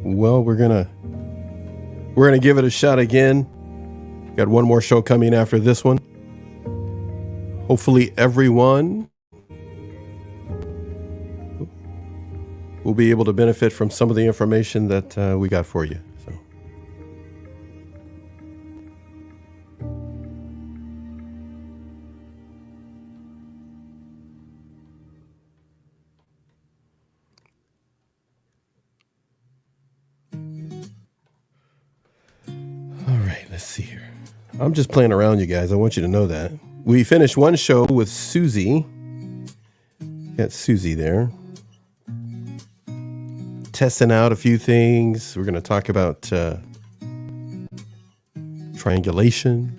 Well, we're gonna give it a shot again. Got one more show coming after this one. Hopefully everyone will be able to benefit from some of the information that we got for you. So. All right, let's see here. I'm just playing around, you guys. I want you to know that. We finished one show with Susie. Got Susie there. Testing out a few things. We're going to talk about triangulation.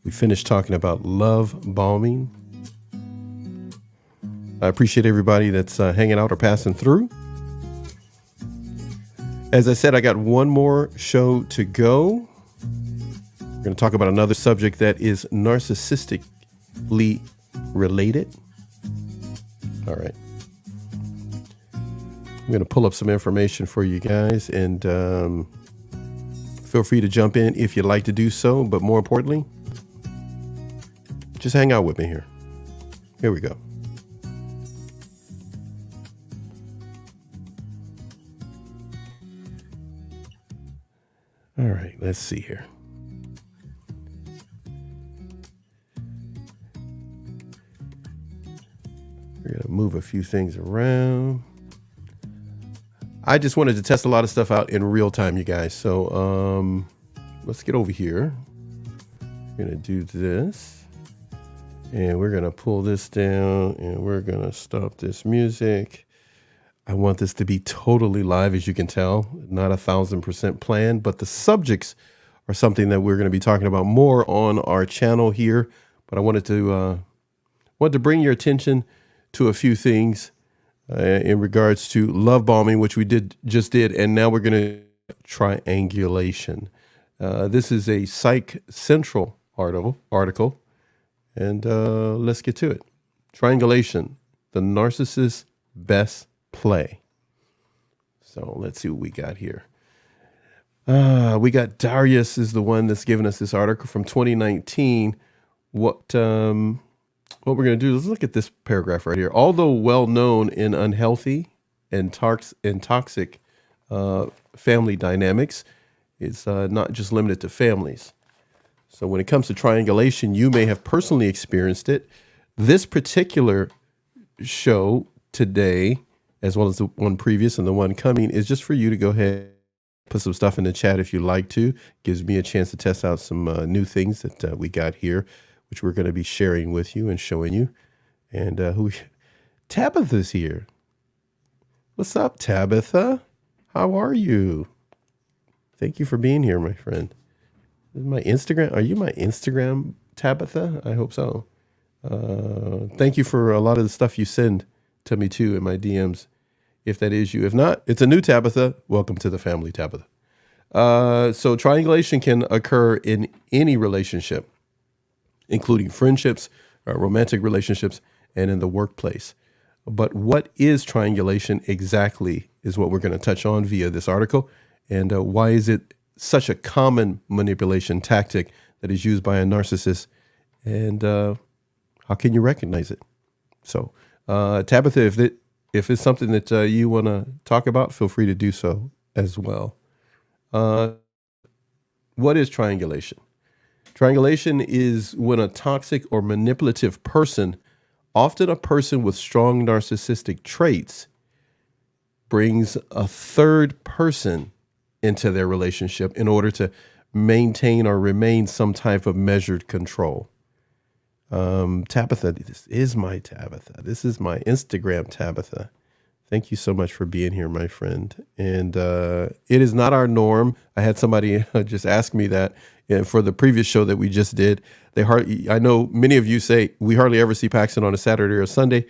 We finished talking about love bombing. I appreciate everybody that's hanging out or passing through. As I said, I got one more show to go. We're going to talk about another subject that is narcissistically related. All right. I'm going to pull up some information for you guys, and feel free to jump in if you'd like to do so. But more importantly, just hang out with me here. Here we go. All right, let's see here. We're going to move a few things around. I just wanted to test a lot of stuff out in real time, you guys. So let's get over here. We're going to do this. And we're going to pull this down. And we're going to stop this music. I want this to be totally live, as you can tell. Not 1,000% planned. But the subjects are something that we're going to be talking about more on our channel here. But I wanted to bring your attention to a few things in regards to love bombing, which we just did, and now we're going to triangulation. This is a Psych Central article, and let's get to it. Triangulation, the narcissist's best play. So let's see what we got here. We got Darius is the one that's giving us this article from 2019. What we're going to do is look at this paragraph right here. Although well known in unhealthy and toxic family dynamics, it's not just limited to families. So when it comes to triangulation, you may have personally experienced it. This particular show today, as well as the one previous and the one coming, is just for you to go ahead, put some stuff in the chat if you'd like to. Gives me a chance to test out some new things that we got here, which we're going to be sharing with you and showing you. And Tabitha's here. What's up, Tabitha? How are you? Thank you for being here, my friend. This is my Instagram. Are you my Instagram, Tabitha? I hope so. Thank you for a lot of the stuff you send to me, too, in my DMs, if that is you. If not, it's a new Tabitha. Welcome to the family, Tabitha. So triangulation can occur in any relationship, including friendships, romantic relationships, and in the workplace. But what is triangulation exactly is what we're going to touch on via this article. And why is it such a common manipulation tactic that is used by a narcissist? And how can you recognize it? So, Tabitha, if it's something that you want to talk about, feel free to do so as well. What is triangulation? Triangulation is when a toxic or manipulative person, often a person with strong narcissistic traits, brings a third person into their relationship in order to maintain or remain some type of measured control. Tabitha, this is my Tabitha. This is my Instagram Tabitha. Thank you so much for being here, my friend. And it is not our norm. I had somebody just ask me that for the previous show that we just did. I know many of you say we hardly ever see Paxton on a Saturday or Sunday.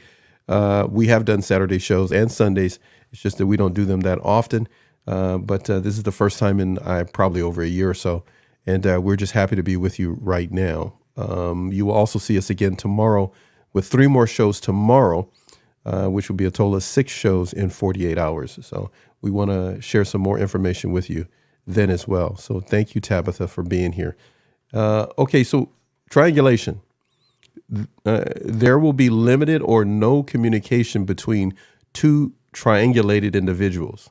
We have done Saturday shows and Sundays. It's just that we don't do them that often. But this is the first time in probably over a year or so. And we're just happy to be with you right now. You will also see us again tomorrow with 3 more shows tomorrow. which will be a total of 6 shows in 48 hours. So we want to share some more information with you then as well. So thank you, Tabitha, for being here. Okay, so triangulation. There will be limited or no communication between two triangulated individuals.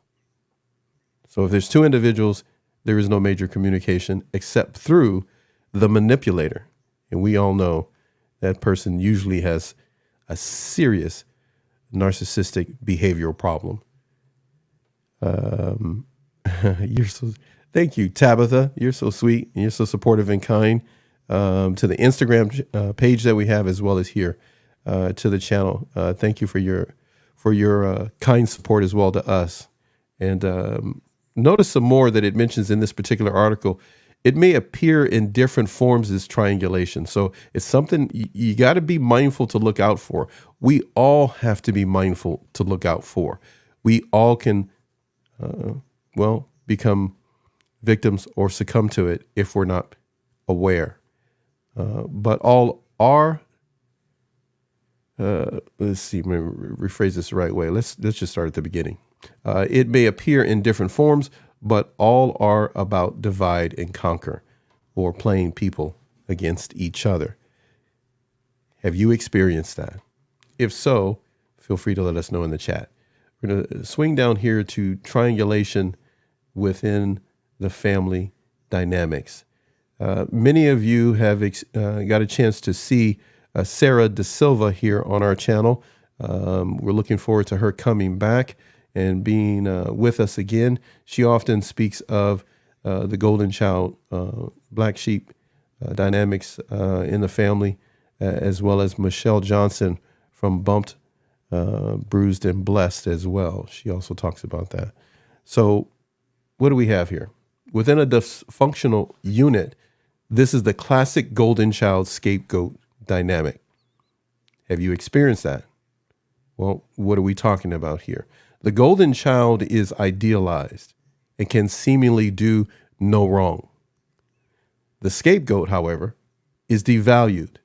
So if there's two individuals, there is no major communication except through the manipulator. And we all know that person usually has a serious narcissistic behavioral problem. Thank you, Tabitha. You're so sweet and you're so supportive and kind to the Instagram page that we have, as well as here to the channel. Thank you for your kind support as well to us. And notice some more that it mentions in this particular article. It may appear in different forms as triangulation. So it's something you got to be mindful to look out for. We all have to be mindful to look out for. We all can, become victims or succumb to it if we're not aware. But all are, let's see, let me rephrase this the right way. Let's just start at the beginning. It may appear in different forms, but all are about divide and conquer, or playing people against each other. Have you experienced that? If so, feel free to let us know in the chat. We're going to swing down here to triangulation within the family dynamics. Many of you have got a chance to see Sarah De Silva here on our channel. We're looking forward to her coming back and being with us again. She often speaks of the golden child, black sheep dynamics in the family, as well as Michelle Johnson from Bumped, Bruised, and Blessed as well. She also talks about that. So what do we have here? Within a dysfunctional unit, this is the classic golden child scapegoat dynamic. Have you experienced that? Well, what are we talking about here? The golden child is idealized and can seemingly do no wrong. The scapegoat, however, is devalued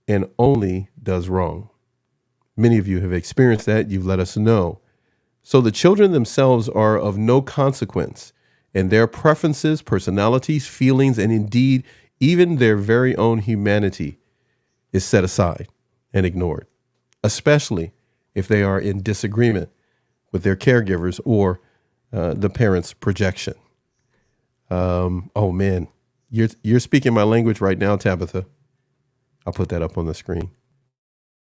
and only does wrong. Many of you have experienced that. You've let us know. So the children themselves are of no consequence, and their preferences, personalities, feelings, and indeed even their very own humanity is set aside and ignored, especially if they are in disagreement with their caregivers or the parents' projection. Oh man, you're speaking my language right now, Tabitha. I'll put that up on the screen.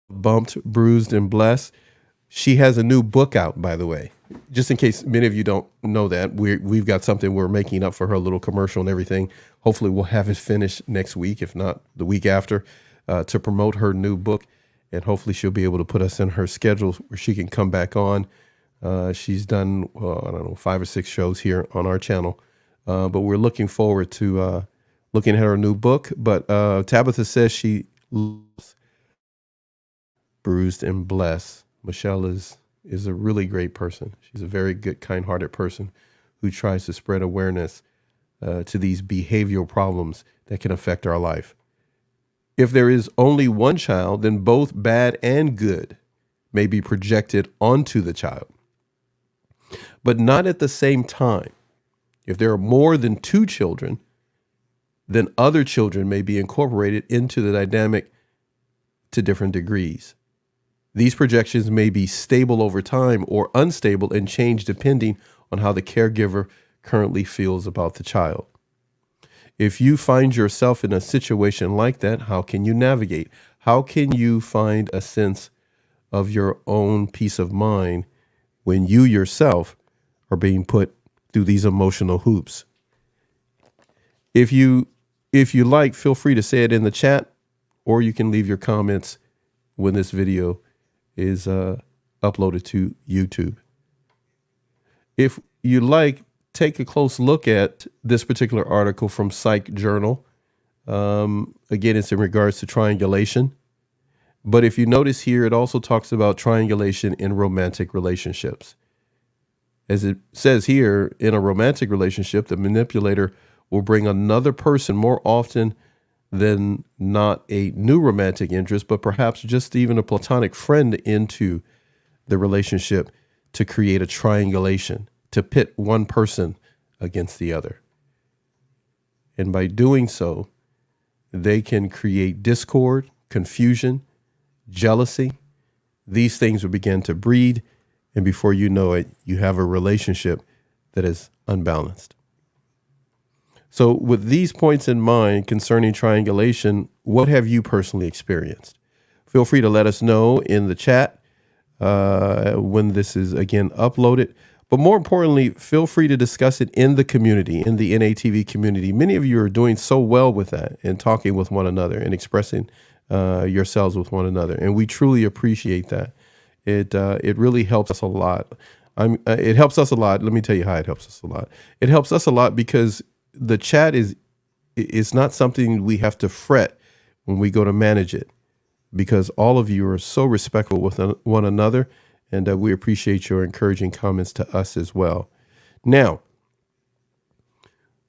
Bumped, Bruised, and Blessed. She has a new book out, by the way. Just in case many of you don't know that, we've got something we're making up for her, a little commercial and everything. Hopefully we'll have it finished next week, if not the week after, to promote her new book. And hopefully she'll be able to put us in her schedule where she can come back on. She's done, 5 or 6 shows here on our channel. But we're looking forward to looking at her new book. But Tabitha says she loves Bruised and Blessed. Michelle is a really great person. She's a very good, kind-hearted person who tries to spread awareness to these behavioral problems that can affect our life. If there is only one child, then both bad and good may be projected onto the child, but not at the same time. If there are more than 2 children, then other children may be incorporated into the dynamic to different degrees. These projections may be stable over time or unstable and change depending on how the caregiver currently feels about the child. If you find yourself in a situation like that, how can you navigate? How can you find a sense of your own peace of mind when you yourself are being put through these emotional hoops? If you like, feel free to say it in the chat, or you can leave your comments when this video is uploaded to YouTube. If you like, take a close look at this particular article from Psych Journal. Again, it's in regards to triangulation. But if you notice here, it also talks about triangulation in romantic relationships. As it says here, in a romantic relationship, the manipulator will bring another person more often then not a new romantic interest, but perhaps just even a platonic friend into the relationship to create a triangulation, to pit one person against the other. And by doing so, they can create discord, confusion, jealousy. These things will begin to breed, and before you know it, you have a relationship that is unbalanced. So with these points in mind concerning triangulation, what have you personally experienced? Feel free to let us know in the chat when this is, again, uploaded. But more importantly, feel free to discuss it in the community, in the NATV community. Many of you are doing so well with that and talking with one another and expressing yourselves with one another. And we truly appreciate that. It really helps us a lot. It helps us a lot. Let me tell you how it helps us a lot. It helps us a lot because the chat is not something we have to fret when we go to manage it, because all of you are so respectful with one another, and we appreciate your encouraging comments to us as well. Now,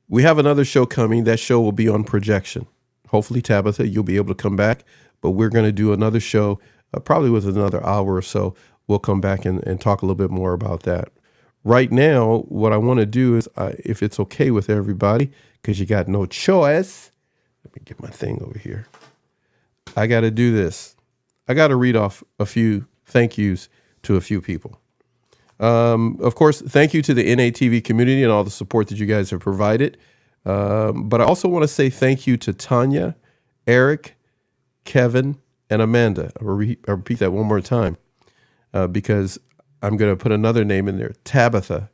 we have another show coming. That show will be on projection. Hopefully, Tabitha, you'll be able to come back, but we're going to do another show probably with another hour or so. We'll come back and talk a little bit more about that. Right now, what I want to do is, if it's okay with everybody, because you got no choice, let me get my thing over here. I got to do this. I got to read off a few thank yous to a few people. Of course, thank you to the NATV community and all the support that you guys have provided. But I also want to say thank you to Tanya, Eric, Kevin, and Amanda. I'll repeat that one more time because I'm going to put another name in there, Tabitha.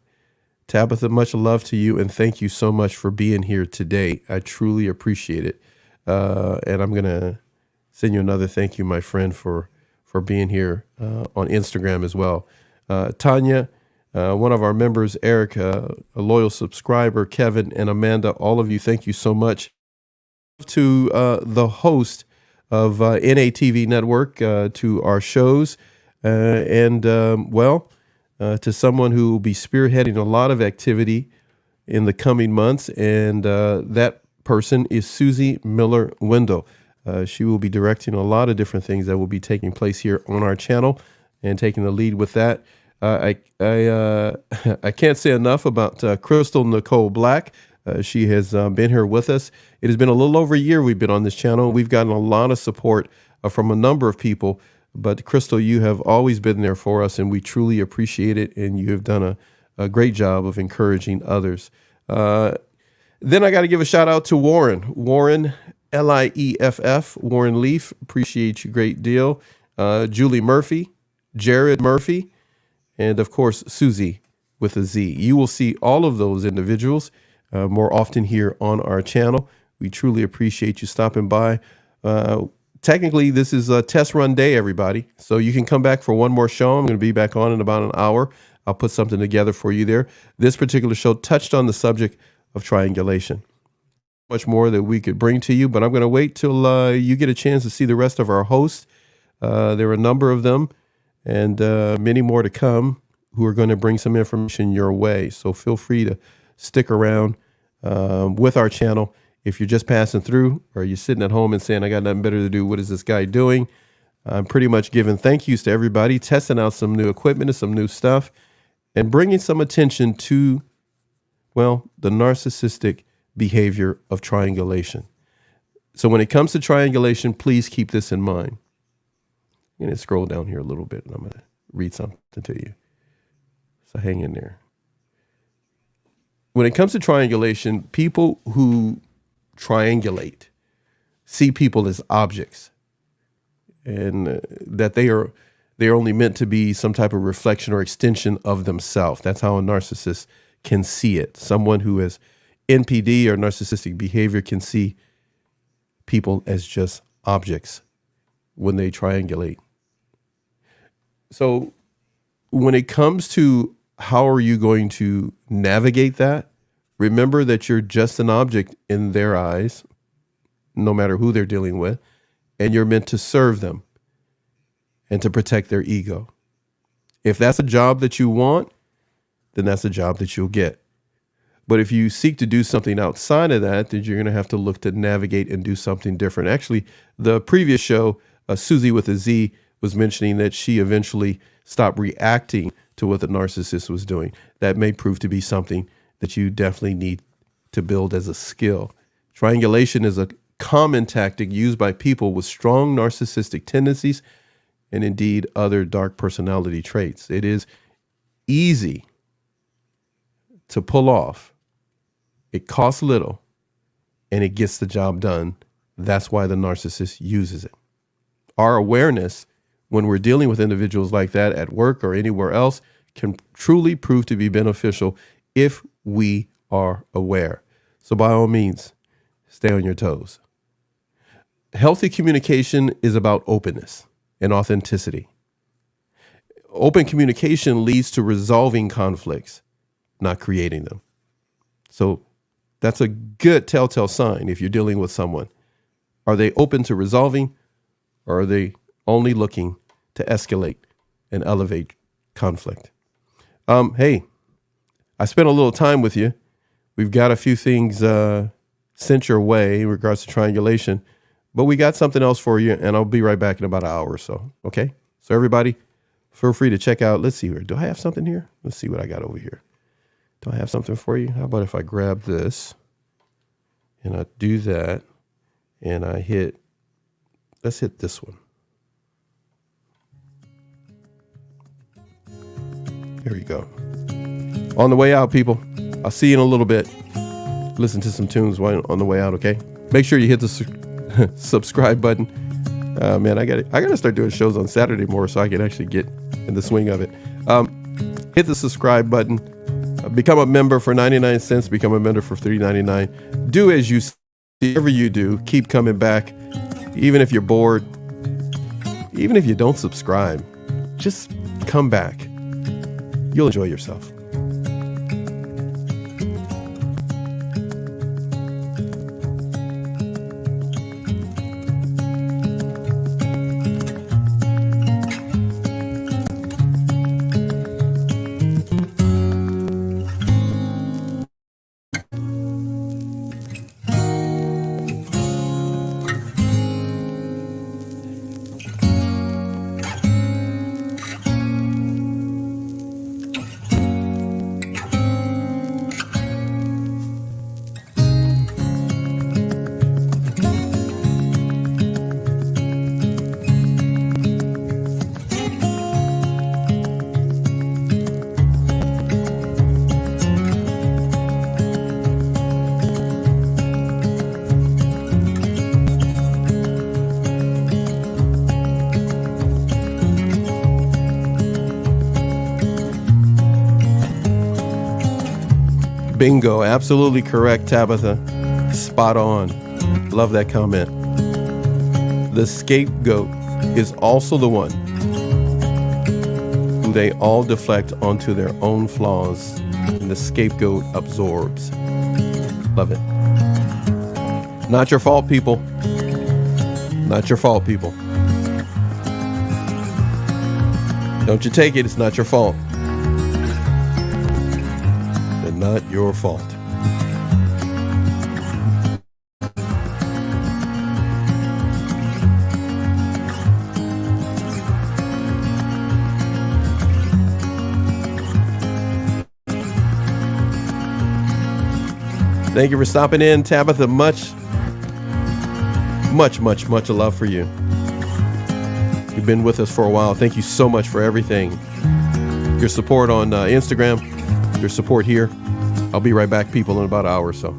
Tabitha, much love to you, and thank you so much for being here today. I truly appreciate it. And I'm going to send you another thank you, my friend, for being here on Instagram as well. Tanya, one of our members, Eric, a loyal subscriber, Kevin, and Amanda, all of you, thank you so much. To the host of NATV Network, to our shows, to someone who will be spearheading a lot of activity in the coming months, and that person is Susie Miller-Wendell. She will be directing a lot of different things that will be taking place here on our channel and taking the lead with that. I can't say enough about Crystal Nicole Black. She has been here with us. It has been a little over a year we've been on this channel. We've gotten a lot of support from a number of people. But Crystal, you have always been there for us, and we truly appreciate it. And you have done a great job of encouraging others. Then I got to give a shout out to Warren. Warren, Lieff, Warren Leaf. Appreciate you a great deal. Julie Murphy, Jared Murphy, and of course, Susie with a Z. You will see all of those individuals more often here on our channel. We truly appreciate you stopping by. Technically, this is a test run day, everybody. So you can come back for one more show. I'm going to be back on in about an hour. I'll put something together for you there. This particular show touched on the subject of triangulation. Much more that we could bring to you, but I'm going to wait till you get a chance to see the rest of our hosts. There are a number of them, and many more to come who are going to bring some information your way. So feel free to stick around with our channel. If you're just passing through or you're sitting at home and saying, I got nothing better to do, what is this guy doing? I'm pretty much giving thank yous to everybody, testing out some new equipment and some new stuff, and bringing some attention to, well, the narcissistic behavior of triangulation. So when it comes to triangulation, please keep this in mind. I'm going to scroll down here a little bit, and I'm going to read something to you. So hang in there. When it comes to triangulation, people who triangulate see people as objects, and that they are only meant to be some type of reflection or extension of themselves. That's how a narcissist can see it. Someone who has NPD or narcissistic behavior can see people as just objects when they triangulate. So when it comes to how are you going to navigate that, remember that you're just an object in their eyes, no matter who they're dealing with, and you're meant to serve them and to protect their ego. If that's a job that you want, then that's a job that you'll get. But if you seek to do something outside of that, then you're going to have to look to navigate and do something different. Actually, the previous show, Susie with a Z was mentioning that she eventually stopped reacting to what the narcissist was doing. That may prove to be something that you definitely need to build as a skill. Triangulation is a common tactic used by people with strong narcissistic tendencies and indeed other dark personality traits. It is easy to pull off. It costs little and it gets the job done. That's why the narcissist uses it. Our awareness when we're dealing with individuals like that at work or anywhere else can truly prove to be beneficial if we are aware. So by all means, stay on your toes. Healthy communication is about openness and authenticity. Open communication leads to resolving conflicts, not creating them. So that's a good telltale sign if you're dealing with someone. Are they open to resolving, or are they only looking to escalate and elevate conflict? Hey, I spent a little time with you. We've got a few things sent your way in regards to triangulation, but we got something else for you, and I'll be right back in about an hour or so. Okay? So everybody, feel free to check out. Let's see here. Do I have something here? Let's see what I got over here. Do I have something for you? How about if I grab this and I do that and I let's hit this one. Here we go. On the way out, people. I'll see you in a little bit. Listen to some tunes on the way out, okay? Make sure you hit the subscribe button. Man, I gotta start doing shows on Saturday more so I can actually get in the swing of it. Hit the subscribe button. Become a member for 99 cents. Become a member for $3.99. Do as you see. Whatever you do, keep coming back. Even if you're bored, even if you don't subscribe, just come back. You'll enjoy yourself. Bingo. Absolutely correct, Tabitha. Spot on. Love that comment. The scapegoat is also the one who they all deflect onto their own flaws, and the scapegoat absorbs. Love it. Not your fault, people. Not your fault, people. Don't you take it. It's not your fault. Not your fault. Thank you for stopping in, Tabitha. Much love for you. You've been with us for a while. Thank you so much for everything. Your support on Instagram, your support here. I'll be right back, people, in about an hour or so.